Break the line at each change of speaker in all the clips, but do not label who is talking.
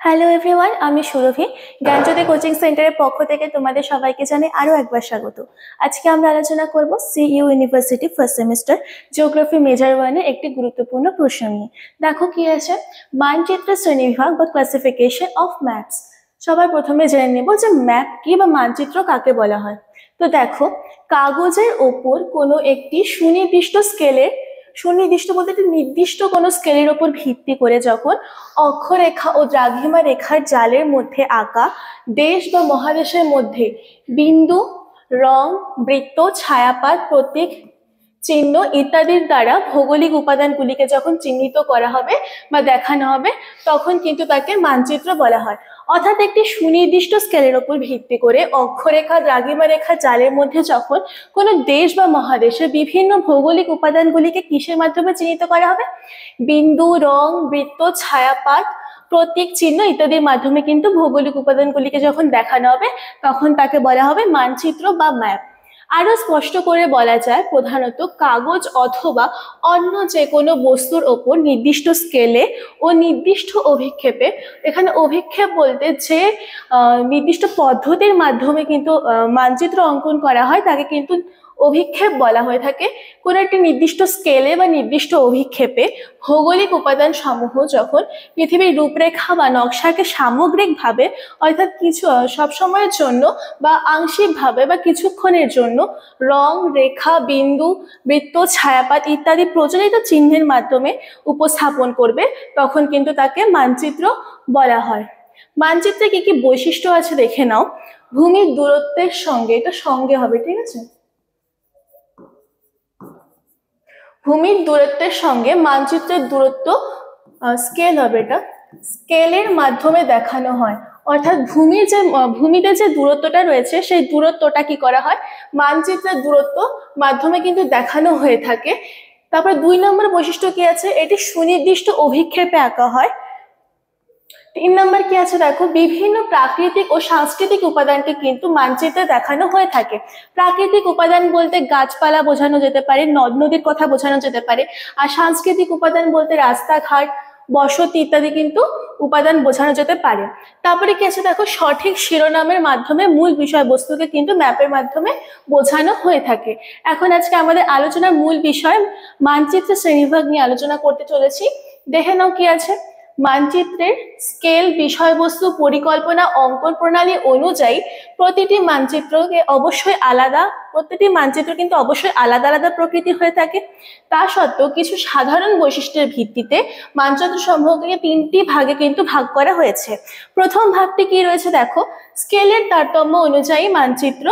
Hello everyone, আমি সুরভি। জ্ঞানজ্যোতি coaching সেন্টারের পক্ষ থেকে তোমাদের সবাইকে জানাই আরও একবার স্বাগত। আজকে আমরা আলোচনা করব CU university first semester geography major ওয়ানের একটি গুরুত্বপূর্ণ প্রশ্ন নিয়ে। দেখো কি আছে, মানচিত্র শ্রেণীবিভাগ বা ক্লাসিফিকেশন অফ ম্যাপস। সবার প্রথমে জেনে নেব যে ম্যাপ কি বা মানচিত্র কাকে বলা হয়। তো দেখো, কাগজের ওপর কোনো একটি সুনির্দিষ্ট বলতে একটি নির্দিষ্ট কোনো স্কেলের ওপর ভিত্তি করে যখন অক্ষরেখা ও দ্রাঘিমা রেখার জালের মধ্যে আঁকা দেশ বা মহাদেশের মধ্যে বিন্দু, রং, বৃত্ত, ছায়াপাত, প্রতীক, চিহ্ন ইত্যাদির দ্বারা ভৌগোলিক উপাদানগুলিকে যখন চিহ্নিত করা হবে বা দেখানো হবে, তখন কিন্তু তাকে মানচিত্র বলা হয়। অর্থাৎ একটি সুনির্দিষ্ট স্কেলের ওপর ভিত্তি করে অক্ষরেখা, দ্রাঘিমা রেখা জালের মধ্যে যখন কোনো দেশ বা মহাদেশের বিভিন্ন ভৌগোলিক উপাদানগুলিকে কিসের মাধ্যমে চিহ্নিত করা হবে, বিন্দু, রং, বৃত্ত, ছায়াপাত, প্রতীক, চিহ্ন ইত্যাদির মাধ্যমে কিন্তু ভৌগোলিক উপাদানগুলিকে যখন দেখানো হবে, তখন তাকে বলা হবে মানচিত্র বা ম্যাপ। আরো স্পষ্ট করে বলা যায়, প্রধানত কাগজ অথবা অন্য যে কোনো বস্তুর ওপর নির্দিষ্ট স্কেলে ও নির্দিষ্ট অভিক্ষেপে, এখানে অভিক্ষেপ বলতে যে নির্দিষ্ট পদ্ধতির মাধ্যমে কিন্তু মানচিত্র অঙ্কন করা হয় তাকে কিন্তু অভিক্ষেপ বলা হয়ে থাকে। কোনো একটি নির্দিষ্ট স্কেলে বা নির্দিষ্ট অভিক্ষেপে ভৌগোলিক উপাদান সমূহ যখন পৃথিবীর রূপরেখা বা নকশাকে সামগ্রিকভাবে, অর্থাৎ কিছু সবসময়ের জন্য বা আংশিকভাবে বা কিছুক্ষণের জন্য রং, রেখা, বিন্দু, বৃত্ত, ছায়াপাত ইত্যাদি প্রচলিত চিহ্নের মাধ্যমে উপস্থাপন করবে, তখন কিন্তু তাকে মানচিত্র বলা হয়। মানচিত্রে কি কি বৈশিষ্ট্য আছে দেখে নাও। ভূমির দূরত্বের সঙ্গে, এটা সঙ্গে হবে, ঠিক আছে, ভূমির দূরত্বের সঙ্গে মানচিত্রের দূরত্ব স্কেল হবে, এটা স্কেলের মাধ্যমে দেখানো হয়। অর্থাৎ ভূমিতে যে দূরত্বটা রয়েছে সেই দূরত্বটা কি করা হয়, মানচিত্রের দূরত্ব মাধ্যমে কিন্তু দেখানো হয়ে থাকে। তারপরে 2 নম্বর বৈশিষ্ট্য কি আছে, এটি সুনির্দিষ্ট অভিক্ষেপে আঁকা হয়। 3 নম্বর কি আছে দেখো, বিভিন্ন প্রাকৃতিক ও সাংস্কৃতিক উপাদানকে কিন্তু মানচিত্রে দেখানো হয়ে থাকে। প্রাকৃতিক উপাদান বলতে গাছপালা বোঝানো যেতে পারে, নদ নদীর কথা বোঝানো যেতে পারে। আর সাংস্কৃতিক উপাদান বলতে রাস্তাঘাট, বসতি ইত্যাদি কিন্তু উপাদান বোঝানো যেতে পারে। তারপরে কি আছে দেখো, সঠিক শিরোনামের মাধ্যমে মূল বিষয়বস্তুকে কিন্তু ম্যাপের মাধ্যমে বোঝানো হয়ে থাকে। এখন আজকে আমাদের আলোচনার মূল বিষয় মানচিত্র শ্রেণীবিভাগ নিয়ে আলোচনা করতে চলেছি। দেখে নাও কি আছে। মানচিত্রের স্কেল, বিষয়বস্তু, পরিকল্পনা, অঙ্কন প্রণালী অনুযায়ী প্রতিটি মানচিত্র কিন্তু অবশ্যই আলাদা আলাদা প্রকৃতি হয়ে থাকে। তা সত্ত্বেও কিছু সাধারণ বৈশিষ্ট্যের ভিত্তিতে মানচিত্র সমূহকে 3টি ভাগে কিন্তু ভাগ করা হয়েছে। প্রথম ভাগটি কি রয়েছে দেখো, স্কেলের তারতম্য অনুযায়ী মানচিত্র।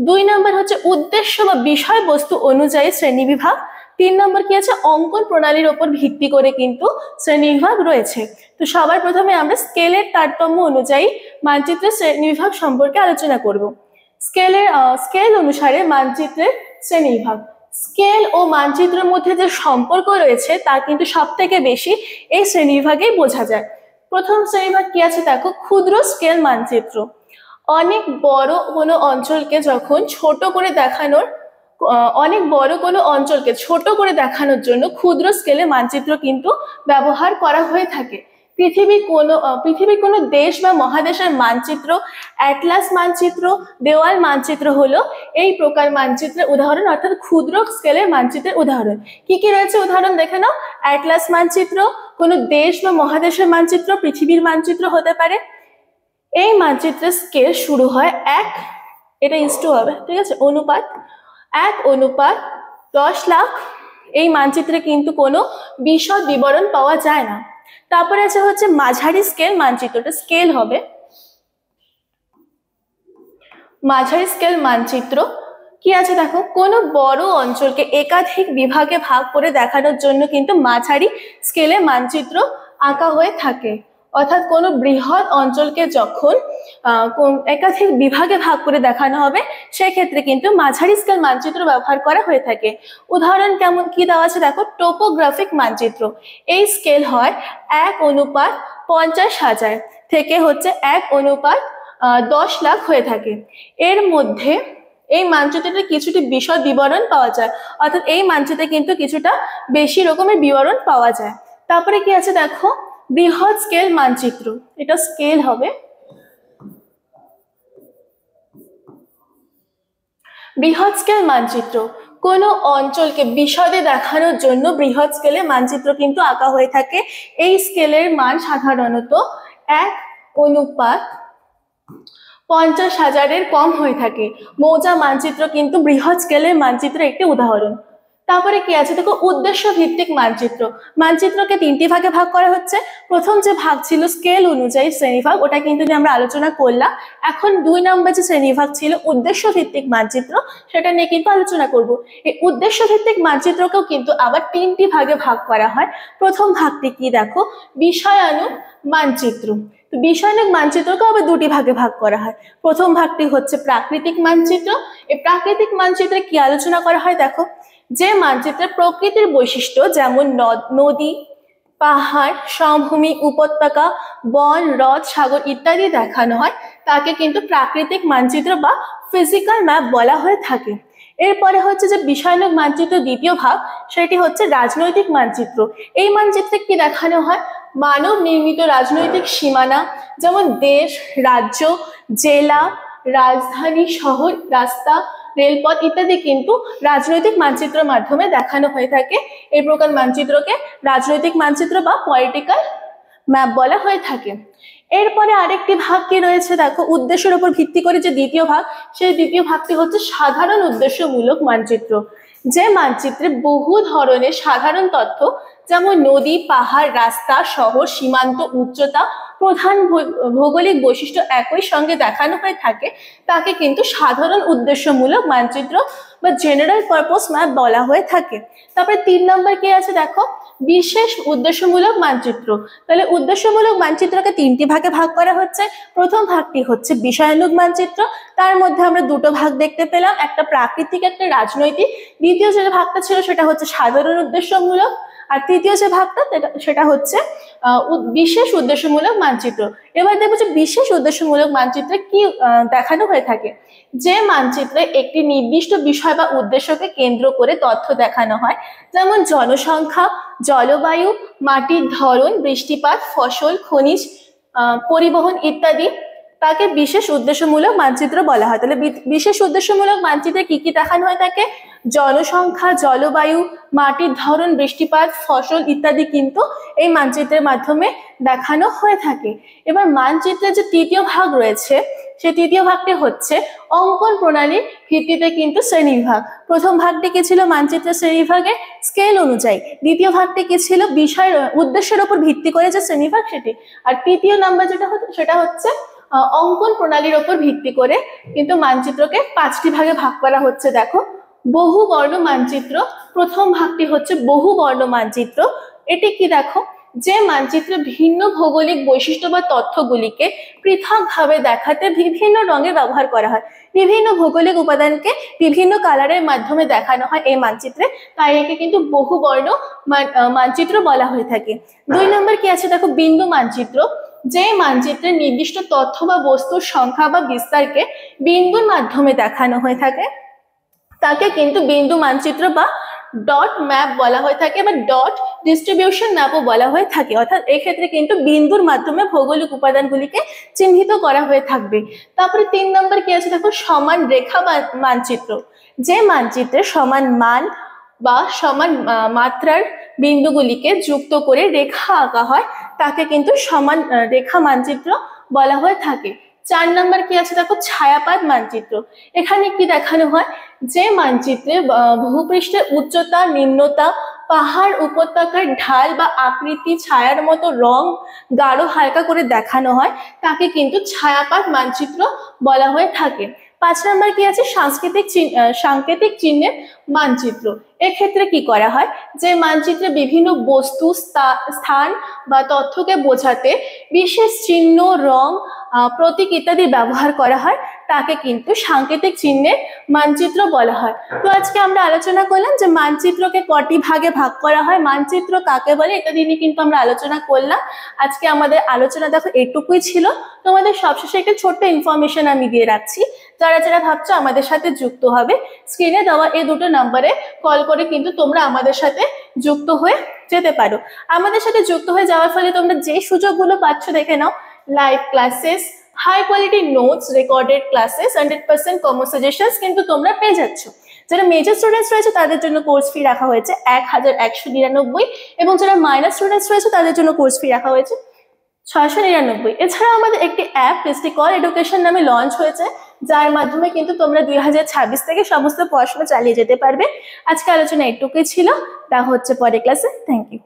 2 নম্বর হচ্ছে উদ্দেশ্য বা বিষয়বস্তু অনুযায়ী শ্রেণীবিভাগ। 3 নম্বর কি আছে, অঙ্কন প্রণালীর উপর ভিত্তি করে কিন্তু শ্রেণীবিভাগ রয়েছে। তো সবার প্রথমে আমরা স্কেলের তারতম্য অনুযায়ী মানচিত্রের শ্রেণীবিভাগ সম্পর্কে আলোচনা করব। স্কেল অনুসারে মানচিত্রের শ্রেণীবিভাগ। স্কেল ও মানচিত্রের মধ্যে যে সম্পর্ক রয়েছে তা কিন্তু সব থেকে বেশি এই শ্রেণীবিভাগেই বোঝা যায়। প্রথম শ্রেণীবিভাগ কি আছে দেখো, ক্ষুদ্র স্কেল মানচিত্র। অনেক বড় কোনো অঞ্চলকে ছোট করে দেখানোর জন্য ক্ষুদ্র স্কেলে মানচিত্র কিন্তু ব্যবহার করা হয়ে থাকে। পৃথিবীর কোনো দেশ বা মহাদেশের মানচিত্র, অ্যাটলাস মানচিত্র, দেওয়াল মানচিত্র হলো এই প্রকার মানচিত্রের উদাহরণ, অর্থাৎ ক্ষুদ্র স্কেলের মানচিত্রের উদাহরণ। কি কি রয়েছে উদাহরণ দেখে নাও। অ্যাটলাস মানচিত্র কোনো দেশ বা মহাদেশের মানচিত্র, পৃথিবীর মানচিত্র হতে পারে। এই মানচিত্রের স্কেল শুরু হয় এটা ইস্টু হবে, ঠিক আছে, অনুপাত 1:10 লাখ। এই মানচিত্রে কিন্তু কোনো বিশদ বিবরণ পাওয়া যায় না। তারপরে হচ্ছে মাঝারি স্কেল মানচিত্রটা স্কেল হবে মাঝারি স্কেল মানচিত্র। কি আছে দেখো, কোনো বড় অঞ্চলকে একাধিক বিভাগে ভাগ করে দেখানোর জন্য কিন্তু মাঝারি স্কেলে মানচিত্র আঁকা হয়ে থাকে। অর্থাৎ কোনো বৃহৎ অঞ্চলকে যখন একাধিক বিভাগে ভাগ করে দেখানো হবে, সেক্ষেত্রে কিন্তু মাঝারি স্কেল মানচিত্র ব্যবহার করা হয়ে থাকে। উদাহরণ কি দেওয়া আছে দেখো, টোপোগ্রাফিক মানচিত্র। এই স্কেল হয় 1:50,000 থেকে 1:10 লাখ হয়ে থাকে। এর মধ্যে এই মানচিত্রে কিছুটি বিশদ বিবরণ পাওয়া যায়, অর্থাৎ এই মানচিত্রে কিন্তু কিছুটা বেশি রকমের বিবরণ পাওয়া যায়। তারপরে কি আছে দেখো, বৃহৎ স্কেল মানচিত্র, এটা স্কেল হবে। বৃহৎ স্কেল মানচিত্র কোনো অঞ্চলকে বিশদে দেখানোর জন্য বৃহৎ স্কেলে মানচিত্র কিন্তু আঁকা হয়ে থাকে। এই স্কেলের মান সাধারণত 1:50,000-এর কম হয়ে থাকে। মৌজা মানচিত্র কিন্তু বৃহৎ স্কেলের মানচিত্রের একটি উদাহরণ। তারপরে কি আছে দেখো, উদ্দেশ্য ভিত্তিক মানচিত্র। মানচিত্রকে তিনটি ভাগে ভাগ করা হচ্ছে। প্রথম যে ভাগ ছিল স্কেল অনুযায়ী শ্রেণীভাগ, ওটা কিন্তু আমরা আলোচনা করলাম। এখন 2 নম্বর যে শ্রেণীভাগ ছিল উদ্দেশ্য ভিত্তিক মানচিত্র, সেটা নিয়ে কিন্তু আলোচনা করব। এই উদ্দেশ্য ভিত্তিক মানচিত্রকেও কিন্তু আবার 3টি ভাগে ভাগ করা হয়। প্রথম ভাগটি কি দেখো, বিষয়ানুগ মানচিত্র। বিষয়ানুগ মানচিত্রকে আবার 2টি ভাগে ভাগ করা হয়। প্রথম ভাগটি হচ্ছে প্রাকৃতিক মানচিত্র। এই প্রাকৃতিক মানচিত্রে কি আলোচনা করা হয় দেখো, যে মানচিত্রে প্রকৃতির বৈশিষ্ট্য যেমন নদী, পাহাড়, সমভূমি, উপত্যকা, বন, হ্রদ, সাগর ইত্যাদি দেখানো হয়, তাকে কিন্তু প্রাকৃতিক মানচিত্র বা ফিজিক্যাল ম্যাপ বলা হয়ে থাকে। এরপরে হচ্ছে যে বিষয়ানুগ মানচিত্র দ্বিতীয় ভাগ, সেটি হচ্ছে রাজনৈতিক মানচিত্র। এই মানচিত্রে কি দেখানো হয়, মানব নির্মিত রাজনৈতিক সীমানা, যেমন দেশ, রাজ্য, জেলা, রাজধানী, শহর, রাস্তা, রেলপথ ইত্যাদি কিন্তু রাজনৈতিক মানচিত্রের মাধ্যমে দেখানো হয়ে থাকে। এই প্রকার মানচিত্রকে রাজনৈতিক মানচিত্র বা পলিটিক্যাল ম্যাপ বলা হয়ে থাকে। এরপরে আরেকটি ভাগ কি রয়েছে দেখো, উদ্দেশ্যের উপর ভিত্তি করে যে দ্বিতীয় ভাগ, সেই দ্বিতীয় ভাগটি হচ্ছে সাধারণ উদ্দেশ্যমূলক মানচিত্র। যে মানচিত্রে বহু ধরনের সাধারণ তথ্য যেমন নদী, পাহাড়, রাস্তা, শহর, সীমান্ত, উচ্চতা, প্রধান ভৌগোলিক বৈশিষ্ট্য একই সঙ্গে দেখানো হয়ে থাকে, তাকে কিন্তু সাধারণ উদ্দেশ্যমূলক মানচিত্র বা জেনারেল পারপোজ ম্যাপ বলা হয়ে থাকে। তারপরে 3 নম্বর কি আছে দেখো, বিশেষ উদ্দেশ্যমূলক মানচিত্র। তাহলে উদ্দেশ্যমূলক মানচিত্রকে 3টি ভাগে ভাগ করা হচ্ছে। প্রথম ভাগটি হচ্ছে বিষয়ানুগ মানচিত্র, তার মধ্যে আমরা 2টো ভাগ দেখতে পেলাম, একটা প্রাকৃতিক, একটা রাজনৈতিক। দ্বিতীয় যে ভাগটা ছিল সেটা হচ্ছে সাধারণ উদ্দেশ্যমূলক, আর তৃতীয় যে ভাগটা সেটা হচ্ছে বিশেষ উদ্দেশ্যমূলক মানচিত্র। এবার দেখবো যে বিশেষ উদ্দেশ্যমূলক মানচিত্রে কি দেখানো হয়ে থাকে। যে মানচিত্রে একটি নির্দিষ্ট বিষয় বা উদ্দেশ্যকে কেন্দ্র করে তথ্য দেখানো হয়, যেমন জনসংখ্যা, জলবায়ু, মাটির ধরন, বৃষ্টিপাত, ফসল, খনিজ, পরিবহন ইত্যাদি, তাকে বিশেষ উদ্দেশ্যমূলক মানচিত্র বলা হয়। তাহলে বিশেষ উদ্দেশ্যমূলক মানচিত্রে কি কি দেখানো হয় থাকে, জনসংখ্যা, জলবায়ু, মাটির ধরন, বৃষ্টিপাত, ফসল ইত্যাদি কিন্তু এই মানচিত্রের মাধ্যমে দেখানো হয়ে থাকে। এবার মানচিত্রের যে তৃতীয় ভাগ রয়েছে, সেই তৃতীয় ভাগটি হচ্ছে অঙ্কন প্রণালীর ভিত্তিতে কিন্তু শ্রেণীবিভাগ। প্রথম ভাগটি কি ছিল মানচিত্রের শ্রেণীবিভাগে স্কেল অনুযায়ী, দ্বিতীয় ভাগটি কি ছিল বিষয় উদ্দেশ্যের উপর ভিত্তি করে যে শ্রেণীবিভাগ সেটি, আর তৃতীয় নাম্বার যেটা হচ্ছে সেটা হচ্ছে অঙ্কন প্রণালীর উপর ভিত্তি করে কিন্তু মানচিত্রকে 5টি ভাগে ভাগ করা হচ্ছে। দেখো, বহুবর্ণ মানচিত্র। প্রথম ভাগটি হচ্ছে বহুবর্ণ মানচিত্র। এটি কি দেখো, যে মানচিত্রে ভিন্ন ভৌগোলিক বৈশিষ্ট্য বা তথ্যগুলিকে পৃথকভাবে দেখাতে বিভিন্ন রঙের ব্যবহার করা হয়। বিভিন্ন ভৌগোলিক উপাদানকে বিভিন্ন কালারের মাধ্যমে দেখানো হয় এই মানচিত্রে, তাই একে কিন্তু বহুবর্ণ মানচিত্র বলা হয়ে থাকে। 2 নম্বর কি আছে দেখো, বিন্দু মানচিত্র। যে মানচিত্রে নির্দিষ্ট তথ্য বা বস্তুর সংখ্যা বা বিস্তারকে বিন্দুর মাধ্যমে দেখানো হয়ে থাকে, তাকে কিন্তু বিন্দু মানচিত্র বা ডট ম্যাপ বলা হয়ে থাকে, বা ডট ডিস্ট্রিবিউশন ম্যাপও বলা হয়ে থাকে। অর্থাৎ এক্ষেত্রে কিন্তু বিন্দুর মাধ্যমে ভৌগোলিক উপাদানগুলিকে চিহ্নিত করা হয়ে থাকবে। তারপরে 3 নম্বর কি আছে দেখো, সমান রেখা মানচিত্র। যে মানচিত্রে সমান মান বা সমান মাত্রার বিন্দুগুলিকে যুক্ত করে রেখা আঁকা হয়, তাকে কিন্তু সমান রেখা মানচিত্র বলা হয়ে থাকে। 4 নম্বর কি আছে দেখো, ছায়াপাত মানচিত্র। এখানে কি দেখানো হয়, যে মানচিত্রে ভূপৃষ্ঠের উচ্চতা, নিম্নতা, পাহাড়, উপত্যকার ঢাল বা আকৃতি, ছায়ার মতো রং গাঢ় হালকা করে দেখানো হয়, তাকে কিন্তু ছায়াপাত মানচিত্র বলা হয়ে থাকে। 5 নম্বর কি আছে, সাংকেতিক চিহ্নের মানচিত্র। এক্ষেত্রে কি করা হয়, যে মানচিত্রে বিভিন্ন বস্তু, স্থান বা তথ্যকে বোঝাতে বিশেষ চিহ্ন, রং, প্রতীক ইত্যাদি ব্যবহার করা হয়, তাকে কিন্তু সাংকেতিক চিহ্নের মানচিত্র বলা হয়। তো আজকে আমরা আলোচনা করলাম যে মানচিত্রকে কটি ভাগে ভাগ করা হয়, মানচিত্র কাকে বলে, ইত্যাদি নিয়ে কিন্তু আমরা আলোচনা করলাম। আজকে আমাদের আলোচনা দেখো এটুকুই ছিল। তোমাদের সবশেষে একটা ছোট্ট ইনফরমেশন আমি দিয়ে রাখছি। যারা যারা ভাবছো আমাদের সাথে যুক্ত হবে, স্ক্রিনে দেওয়া এই 2টো নাম্বারে কল করে কিন্তু তোমরা আমাদের সাথে যুক্ত হয়ে যেতে পারো। আমাদের সাথে যুক্ত হয়ে যাওয়ার ফলে তোমরা যে সুযোগগুলো পাচ্ছ দেখে নাও, live classes, high quality notes, recorded classes, 100% common suggestions কিন্তু তোমরা পেয়ে যাচ্ছ। যারা মেজর স্টুডেন্টস রয়েছে তাদের জন্য কোর্স ফি রাখা হয়েছে 1199, এবং যারা মাইনর স্টুডেন্টস রয়েছে তাদের জন্য কোর্স ফি রাখা হয়েছে 699। এছাড়া আমাদের একটি অ্যাপ প্রেস্টিকল এডুকেশন নামে লঞ্চ হয়েছে, যার মাধ্যমে কিন্তু তোমরা 2026 থেকে সমস্ত পড়াশোনা চালিয়ে যেতে পারবে। আজকে আলোচনা এটুকুই ছিল, দেখা হচ্ছে পরের ক্লাসে। Thank you.